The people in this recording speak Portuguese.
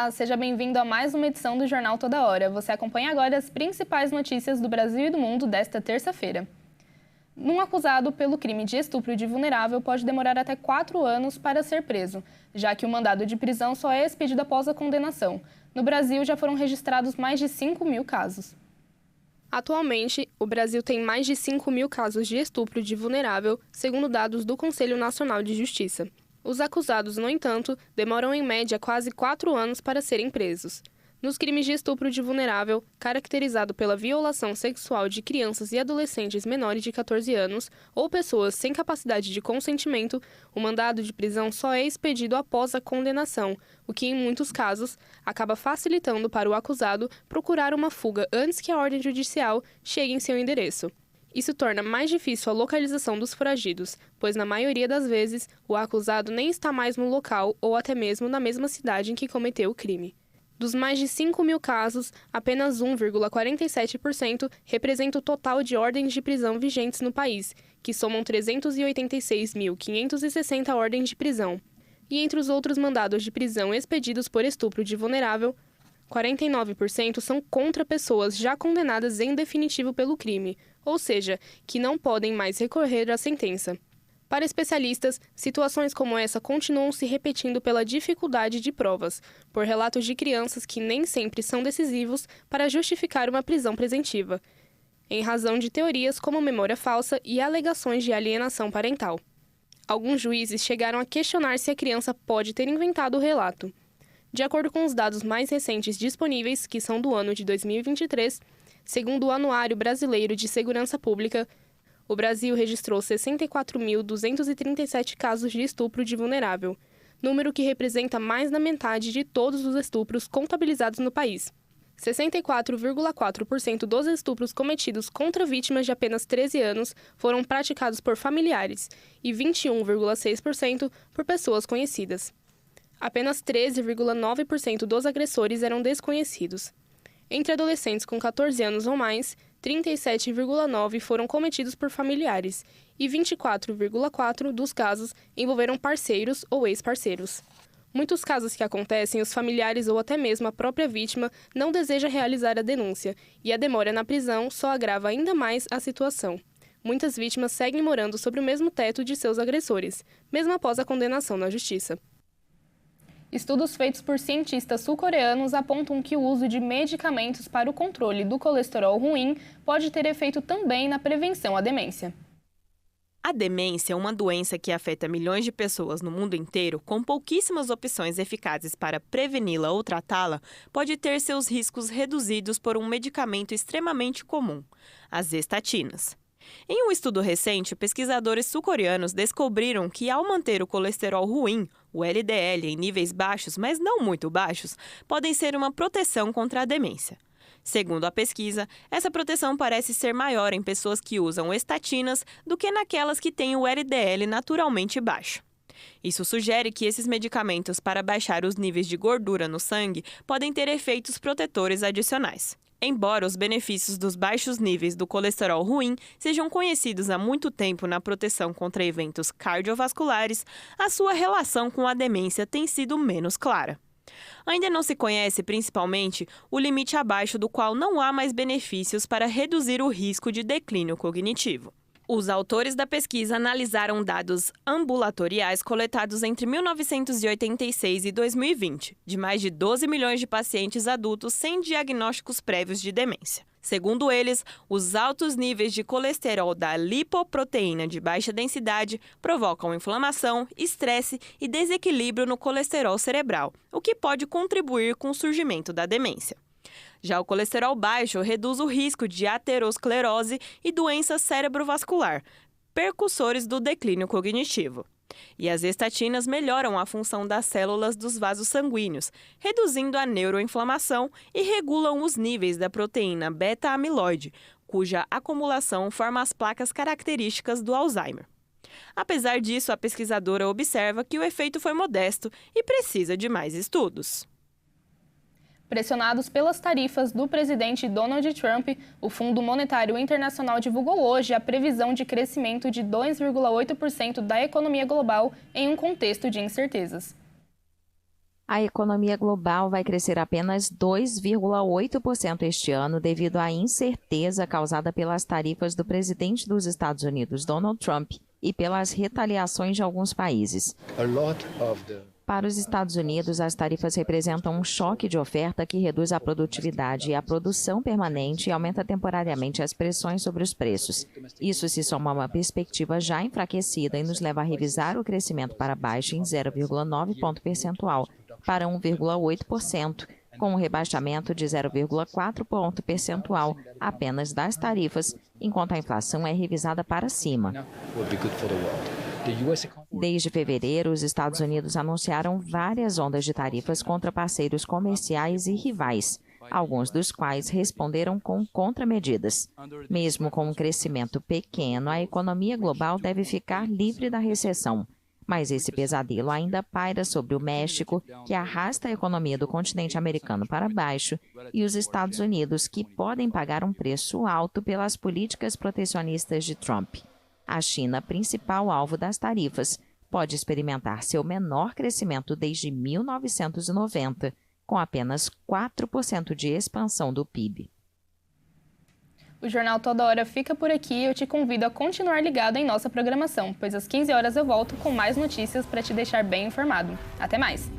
Olá, seja bem-vindo a mais uma edição do Jornal Toda Hora. Você acompanha agora as principais notícias do Brasil e do mundo desta terça-feira. Um acusado pelo crime de estupro de vulnerável pode demorar até 4 anos para ser preso, já que o mandado de prisão só é expedido após a condenação. No Brasil, já foram registrados mais de 5.000 casos. Atualmente, o Brasil tem mais de 5.000 casos de estupro de vulnerável, segundo dados do Conselho Nacional de Justiça. Os acusados, no entanto, demoram em média quase 4 anos para serem presos. Nos crimes de estupro de vulnerável, caracterizado pela violação sexual de crianças e adolescentes menores de 14 anos ou pessoas sem capacidade de consentimento, o mandado de prisão só é expedido após a condenação, o que, em muitos casos, acaba facilitando para o acusado procurar uma fuga antes que a ordem judicial chegue em seu endereço. Isso torna mais difícil a localização dos foragidos, pois, na maioria das vezes, o acusado nem está mais no local ou até mesmo na mesma cidade em que cometeu o crime. Dos mais de 5.000 casos, apenas 1,47% representa o total de ordens de prisão vigentes no país, que somam 386.560 ordens de prisão. E entre os outros mandados de prisão expedidos por estupro de vulnerável, 49% são contra pessoas já condenadas em definitivo pelo crime, ou seja, que não podem mais recorrer à sentença. Para especialistas, situações como essa continuam se repetindo pela dificuldade de provas, por relatos de crianças que nem sempre são decisivos para justificar uma prisão preventiva, em razão de teorias como memória falsa e alegações de alienação parental. Alguns juízes chegaram a questionar se a criança pode ter inventado o relato. De acordo com os dados mais recentes disponíveis, que são do ano de 2023, segundo o Anuário Brasileiro de Segurança Pública, o Brasil registrou 64.237 casos de estupro de vulnerável, número que representa mais da metade de todos os estupros contabilizados no país. 64,4% dos estupros cometidos contra vítimas de apenas 13 anos foram praticados por familiares e 21,6% por pessoas conhecidas. Apenas 13,9% dos agressores eram desconhecidos. Entre adolescentes com 14 anos ou mais, 37,9% foram cometidos por familiares e 24,4% dos casos envolveram parceiros ou ex-parceiros. Muitos casos que acontecem, os familiares ou até mesmo a própria vítima não deseja realizar a denúncia e a demora na prisão só agrava ainda mais a situação. Muitas vítimas seguem morando sob o mesmo teto de seus agressores, mesmo após a condenação na justiça. Estudos feitos por cientistas sul-coreanos apontam que o uso de medicamentos para o controle do colesterol ruim pode ter efeito também na prevenção à demência. A demência é uma doença que afeta milhões de pessoas no mundo inteiro, com pouquíssimas opções eficazes para preveni-la ou tratá-la, pode ter seus riscos reduzidos por um medicamento extremamente comum, as estatinas. Em um estudo recente, pesquisadores sul-coreanos descobriram que, ao manter o colesterol ruim, o LDL, em níveis baixos, mas não muito baixos, podem ser uma proteção contra a demência. Segundo a pesquisa, essa proteção parece ser maior em pessoas que usam estatinas do que naquelas que têm o LDL naturalmente baixo. Isso sugere que esses medicamentos para baixar os níveis de gordura no sangue podem ter efeitos protetores adicionais. Embora os benefícios dos baixos níveis do colesterol ruim sejam conhecidos há muito tempo na proteção contra eventos cardiovasculares, a sua relação com a demência tem sido menos clara. Ainda não se conhece, principalmente, o limite abaixo do qual não há mais benefícios para reduzir o risco de declínio cognitivo. Os autores da pesquisa analisaram dados ambulatoriais coletados entre 1986 e 2020, de mais de 12 milhões de pacientes adultos sem diagnósticos prévios de demência. Segundo eles, os altos níveis de colesterol da lipoproteína de baixa densidade provocam inflamação, estresse e desequilíbrio no colesterol cerebral, o que pode contribuir com o surgimento da demência. Já o colesterol baixo reduz o risco de aterosclerose e doença cerebrovascular, percussores do declínio cognitivo. E as estatinas melhoram a função das células dos vasos sanguíneos, reduzindo a neuroinflamação e regulam os níveis da proteína beta-amiloide, cuja acumulação forma as placas características do Alzheimer. Apesar disso, a pesquisadora observa que o efeito foi modesto e precisa de mais estudos. Pressionados pelas tarifas do presidente Donald Trump, o Fundo Monetário Internacional divulgou hoje a previsão de crescimento de 2,8% da economia global em um contexto de incertezas. A economia global vai crescer apenas 2,8% este ano devido à incerteza causada pelas tarifas do presidente dos Estados Unidos, Donald Trump, e pelas retaliações de alguns países. Para os Estados Unidos, as tarifas representam um choque de oferta que reduz a produtividade e a produção permanente e aumenta temporariamente as pressões sobre os preços. Isso se soma a uma perspectiva já enfraquecida e nos leva a revisar o crescimento para baixo em 0,9 ponto percentual, para 1,8%, com um rebaixamento de 0,4 ponto percentual apenas das tarifas, enquanto a inflação é revisada para cima. Desde fevereiro, os Estados Unidos anunciaram várias ondas de tarifas contra parceiros comerciais e rivais, alguns dos quais responderam com contramedidas. Mesmo com um crescimento pequeno, a economia global deve ficar livre da recessão. Mas esse pesadelo ainda paira sobre o México, que arrasta a economia do continente americano para baixo, e os Estados Unidos, que podem pagar um preço alto pelas políticas protecionistas de Trump. A China, principal alvo das tarifas, pode experimentar seu menor crescimento desde 1990, com apenas 4% de expansão do PIB. O Jornal Toda Hora fica por aqui e eu te convido a continuar ligado em nossa programação, pois às 15 horas eu volto com mais notícias para te deixar bem informado. Até mais!